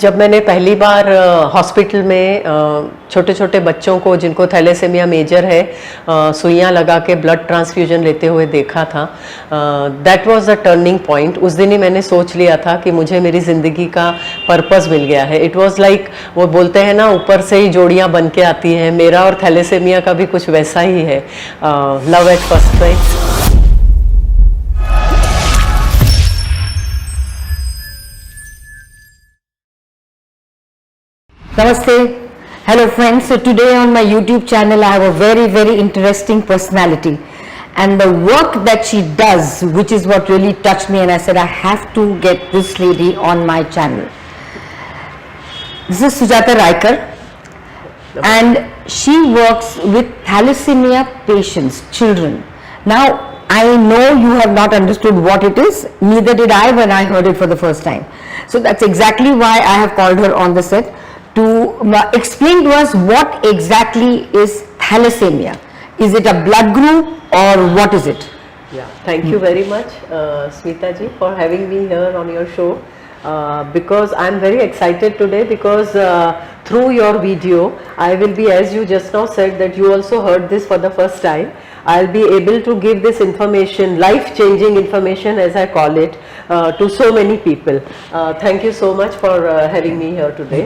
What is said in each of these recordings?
जब मैंने पहली बार हॉस्पिटल में छोटे छोटे बच्चों को जिनको थैलेसेमिया मेजर है सुइयां लगा के ब्लड ट्रांसफ्यूजन लेते हुए देखा था, that was the turning point. उस दिन ही मैंने सोच लिया था कि मुझे मेरी ज़िंदगी का पर्पस मिल गया है। इट वाज लाइक वो बोलते हैं ना, ऊपर से ही जोड़ियां बन के आती हैं। मेरा और थैलेसेमिया का भी कुछ वैसा ही है, love at first sight. Namaste. Hello friends. So today on my YouTube channel I have a very interesting personality, and the work that she does, which is what really touched me, and I said I have to get this lady on my channel. This is Sujata Raikar, and she works with thalassemia patients, children. Now I know you have not understood what it is, neither did I when I heard it for the first time. So that's exactly why I have called her on the set to explain to us what exactly is thalassemia. Is it a blood group or what is it? Yeah, thank you very much, Smita ji, for having me here on your show. Because I'm very excited today because through your video I will be, as you just now said that you also heard this for the first time, I'll be able to give this information, life-changing information as I call it, to so many people. Thank you so much for having me here today.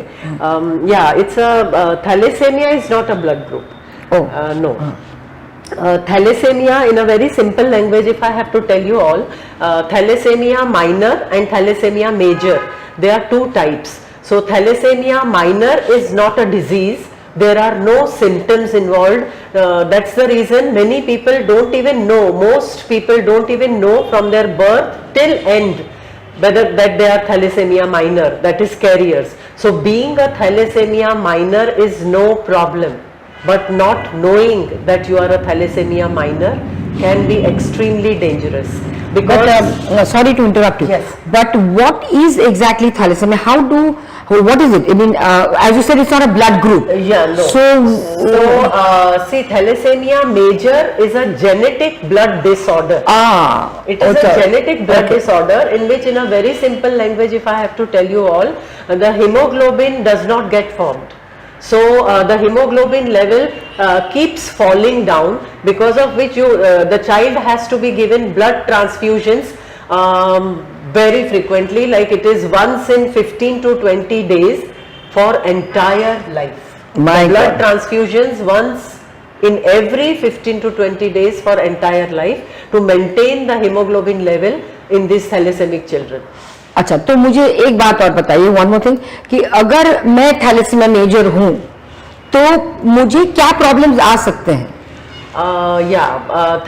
Yeah, it's thalassemia is not a blood group. Oh. No. Thalassemia, in a very simple language, if I have to tell you all, thalassemia minor and thalassemia major, there are two types. So thalassemia minor is not a disease. There are no symptoms involved. That's the reason many people don't even know, most people don't even know from their birth till end whether that they are thalassemia minor, that is carriers. So being a thalassemia minor is no problem, but not knowing that you are a thalassemia minor can be extremely dangerous. Because sorry to interrupt you. Yes. But what is exactly thalassemia? What is it? I mean, as you said, it's not a blood group. Yeah, no. So see, thalassemia major is a genetic blood disorder. It is a genetic blood disorder in which, in a very simple language, if I have to tell you all, the hemoglobin does not get formed. So the hemoglobin level keeps falling down, because of which the child has to be given blood transfusions very frequently, like it is once in 15 to 20 days for entire life. Blood transfusions once in every 15 to 20 days for entire life to maintain the hemoglobin level in these thalassaemic children. अच्छा, तो मुझे एक बात और बताइए, one more thing, कि अगर मैं थैलेसीमिया मेजर हूं तो मुझे क्या प्रॉब्लम्स आ सकते हैं?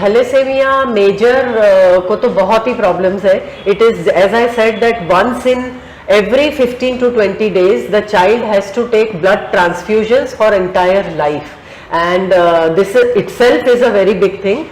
थैलेसेमिया मेजर को तो बहुत ही प्रॉब्लम्स है. It is, as I said, that once in every 15 to 20 days the child has to take blood transfusions for entire life, and this itself is a very big thing.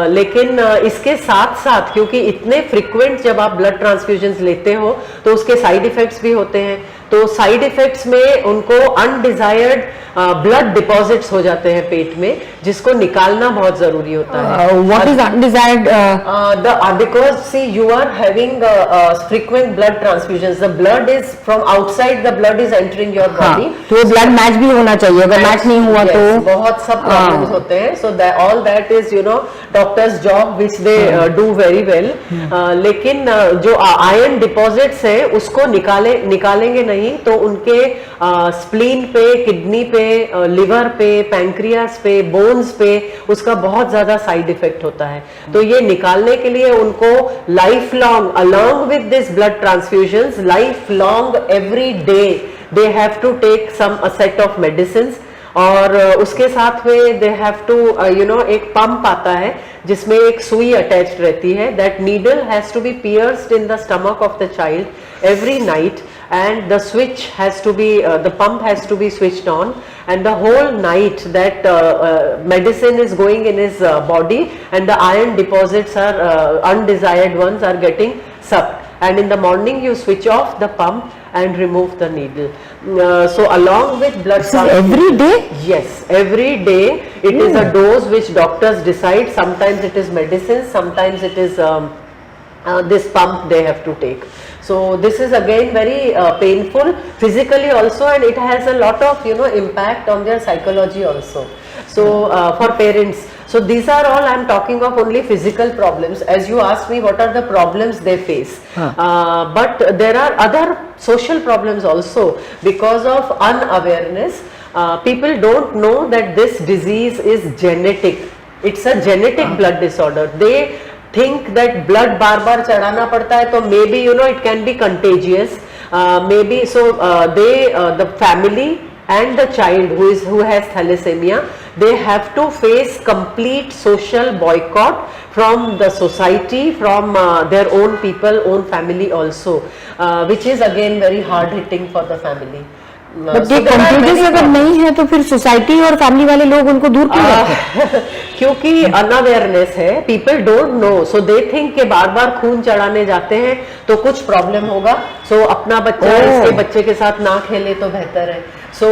लेकिन इसके साथ साथ, क्योंकि इतने फ्रिक्वेंट जब आप blood transfusions लेते हो तो उसके साइड इफेक्ट्स भी होते हैं. तो साइड इफेक्ट्स में उनको अनडिजायर्ड ब्लड डिपॉजिट्स हो जाते हैं पेट में, जिसको निकालना बहुत जरूरी होता है. What is undesired? Because see you are having frequent blood transfusions, the blood is from outside, the blood is entering your body. तो ब्लड मैच भी होना चाहिए, अगर मैच नहीं हुआ तो बहुत सब प्रॉब्लम्स होते हैं. So all that is, you know, doctors job which they do very well. लेकिन जो आयरन डिपॉजिट्स है उसको निकालेंगे नहीं तो उनके स्प्लीन पे, किडनी पे, लिवर पे, पैंक्रियास पे, बोन्स पे उसका बहुत ज्यादा साइड इफेक्ट होता है. तो ये निकालने के लिए उनको life long, along with this blood transfusions, life long every day they have to take some set of medicines. और उसके साथ में they have to, you know, एक पंप आता है जिसमें एक सुई अटैच्ड रहती है. That needle has to be pierced in the stomach of the child every night, and the switch has to be, the pump has to be switched on, and the whole night that medicine is going in his body, and the iron deposits are undesired ones are getting sucked, and in the morning you switch off the pump and remove the needle. So along with blood every day? Yes, every day. It is a dose which doctors decide. Sometimes it is medicine, sometimes it is this pump they have to take. So this is again very painful physically also, and it has a lot of impact on their psychology also. So for parents, so these are all I am talking of only physical problems. As you asked me, what are the problems they face? But there are other social problems also because of unawareness. People don't know that this disease is genetic. It's a genetic blood disorder. They think that blood बार बार चढ़ाना पड़ता है, तो maybe it can be contagious. Maybe so the family and the child who has thalassemia, they have to face complete social boycott from the society, from their own people, own family also, which is again very hard hitting for the family. But ये contagious अगर नहीं है तो फिर society और family वाले लोग उनको दूर क्यों रखते हैं? क्योंकि अनअवेयरनेस है, people don't no, so they think के बार बार खून चढ़ाने जाते हैं तो कुछ प्रॉब्लम होगा, सो अपना बच्चा इसके बच्चे के साथ ना खेले तो बेहतर है. So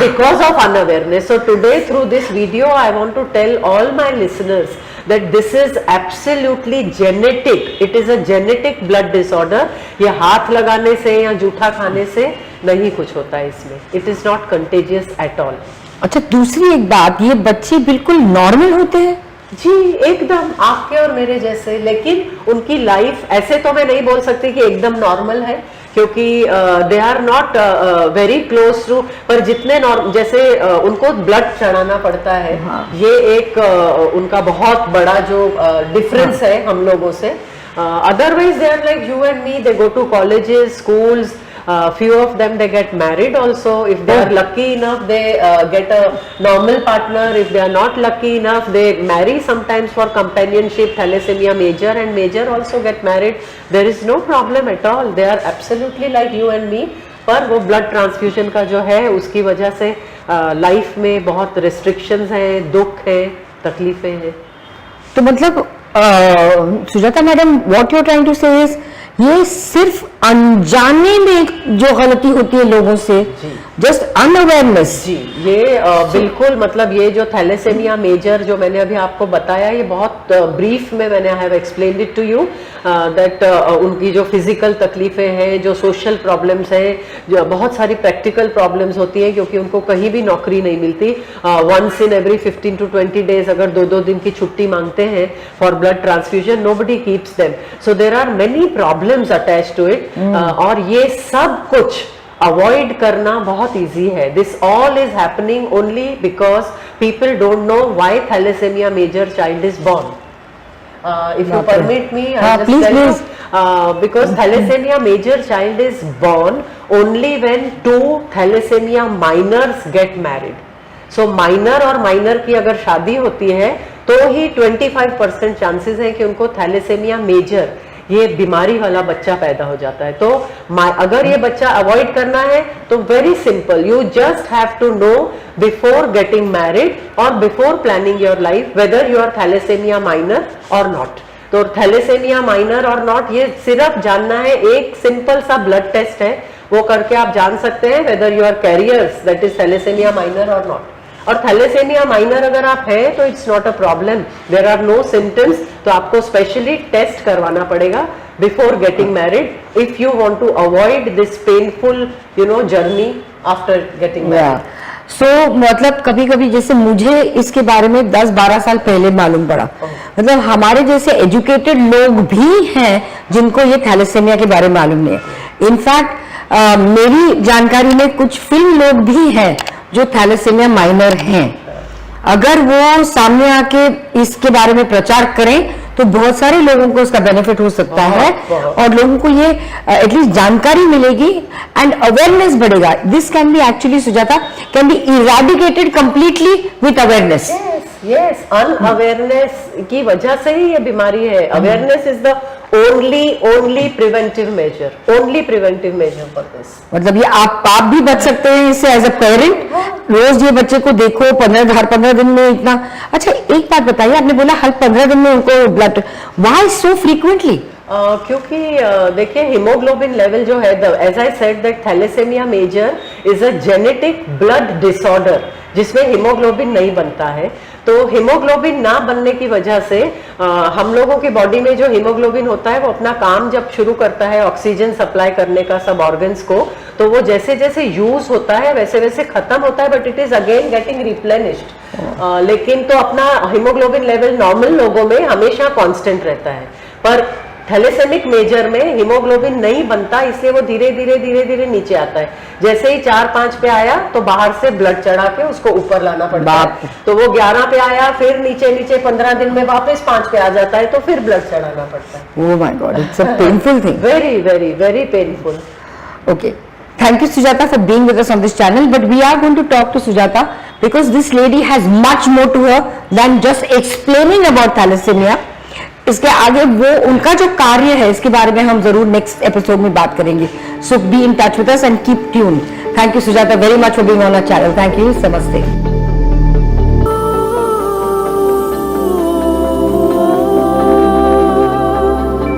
because of unawareness. So today through this video I want to tell all my listeners that this is absolutely genetic. It is a genetic blood disorder. ये हाथ लगाने से या जूठा खाने से नहीं कुछ होता है इसमें. It is not contagious at all. अच्छा, दूसरी एक बात, ये बच्चे बिल्कुल नॉर्मल होते हैं? जी एकदम आपके और मेरे जैसे, लेकिन उनकी लाइफ ऐसे तो मैं नहीं बोल सकती कि एकदम नॉर्मल है, क्योंकि they are not very close to, पर जितने जैसे उनको ब्लड चढ़ाना पड़ता है, ये एक उनका बहुत बड़ा जो डिफरेंस है हम लोगों से. Otherwise they are like you and me, they go to colleges, schools, few of them they get married also. If they are lucky enough, they get a normal partner. If they are not lucky enough, they marry sometimes for companionship. Thalassemia major and major also get married. There is no problem at all. They are absolutely like you and me. पर वो blood transfusion का जो है उसकी वजह से life में बहुत रिस्ट्रिक्शंस हैं, दुख है, तकलीफें हैं. तो मतलब Sujata madam, what you are trying to say is ये सिर्फ अनजाने में जो गलती होती है लोगों से, जस्ट अनअवेयरनेस. जी ये बिल्कुल, मतलब ये जो थैलेसेमिया मेजर जो मैंने अभी आपको बताया, ये बहुत ब्रीफ में मैंने I have explained it to you that उनकी जो फिजिकल तकलीफें हैं, जो सोशल प्रॉब्लम्स हैं, जो बहुत सारी प्रैक्टिकल प्रॉब्लम्स होती हैं, क्योंकि उनको कहीं भी नौकरी नहीं मिलती. Once in every 15 to 20 days अगर 2-2 दिन की छुट्टी मांगते हैं for blood transfusion, nobody keeps them. So there are many problems attached to it, और ये सब कुछ अवॉइड करना बहुत इजी है. This all is happening only because people don't know why thalassaemia major child is born. If you permit me, I'll just tell you, because thalassemia major child is born only when 2 thalassemia minors get married. So minor और minor की अगर शादी होती है तो ही 25% chances है कि उनको थैलेसेमिया मेजर, ये बीमारी वाला बच्चा पैदा हो जाता है. तो अगर ये बच्चा अवॉइड करना है तो very simple, you just have to know before getting married और before planning your life whether you are thalassemia minor और नॉट. तो थैलेसेमिया माइनर और नॉट ये सिर्फ जानना है, एक सिंपल सा ब्लड टेस्ट है, वो करके आप जान सकते हैं whether you are carriers that is thalassemia minor और नॉट. और थैलेसेमिया माइनर अगर आप हैं तो it's not a problem, there are no symptoms, तो आपको स्पेशली टेस्ट करवाना पड़ेगा before getting married if you want to avoid this painful journey after getting married. So मतलब कभी कभी जैसे मुझे इसके बारे में 10-12 साल पहले मालूम पड़ा, मतलब हमारे जैसे एजुकेटेड लोग भी हैं जिनको ये थैलेसेमिया के बारे में मालूम नहीं है. इनफैक्ट मेरी जानकारी में कुछ फिल्म लोग भी हैं जो थैलेसेमिया माइनर हैं. अगर वो सामने आके इसके बारे में प्रचार करें तो बहुत सारे लोगों को उसका बेनिफिट हो सकता है और लोगों को ये एटलीस्ट जानकारी मिलेगी एंड अवेयरनेस बढ़ेगा. This can be actually, Sujata, can be eradicated completely with awareness. Yes, unawareness की वजह से ही ये बीमारी है. Awareness is the only preventive measure, only preventive measure for this. मतलब ये आप भी बच सकते हैं इससे एज अ पेरेंट. रोज ये बच्चे को देखो, हर 15 दिन में इतना. अच्छा, एक बात बताइए, आपने बोला हर 15 दिन में उनको ब्लड, व्हाई सो फ्रीक्वेंटली? क्योंकि देखिए हीमोग्लोबिन लेवल जो है, as I said that thalassaemia major is a genetic blood disorder जिसमें हीमोग्लोबिन नहीं बनता है। तो हीमोग्लोबिन ना बनने की वजह से हम लोगों की बॉडी में जो हीमोग्लोबिन होता है वो अपना काम जब शुरू करता है ऑक्सीजन सप्लाई करने का सब ऑर्गन्स को, तो वो जैसे जैसे यूज होता है वैसे वैसे खत्म होता है, but it is again getting replenished. लेकिन तो अपना हीमोग्लोबिन लेवल नॉर्मल लोगों में हमेशा कांस्टेंट रहता है, पर थैलेसेमिक मेजर में हीमोग्लोबिन नहीं बनता, इसलिए वो धीरे धीरे धीरे धीरे नीचे आता है। जैसे ही 4-5 पे आया तो बाहर से ब्लड चढ़ा के उसको ऊपर लाना पड़ता है, तो वो 11 पे आया, फिर नीचे नीचे 15 दिन में वापस 5 पे आ जाता है, तो फिर ब्लड चढ़ाना पड़ता है। Oh my God, it's a painful thing. Very very very painful. Okay. Thank you, Sujata, for being with us on this channel. But we are going to talk to Sujata because this lady has much more to her than just explaining about thalassemia. इसके आगे वो उनका जो कार्य है इसके बारे में हम जरूर नेक्स्ट एपिसोड में बात करेंगे। So be in touch with us and keep tune. Thank you Sujata very much for being on our channel. Thank you. नमस्ते।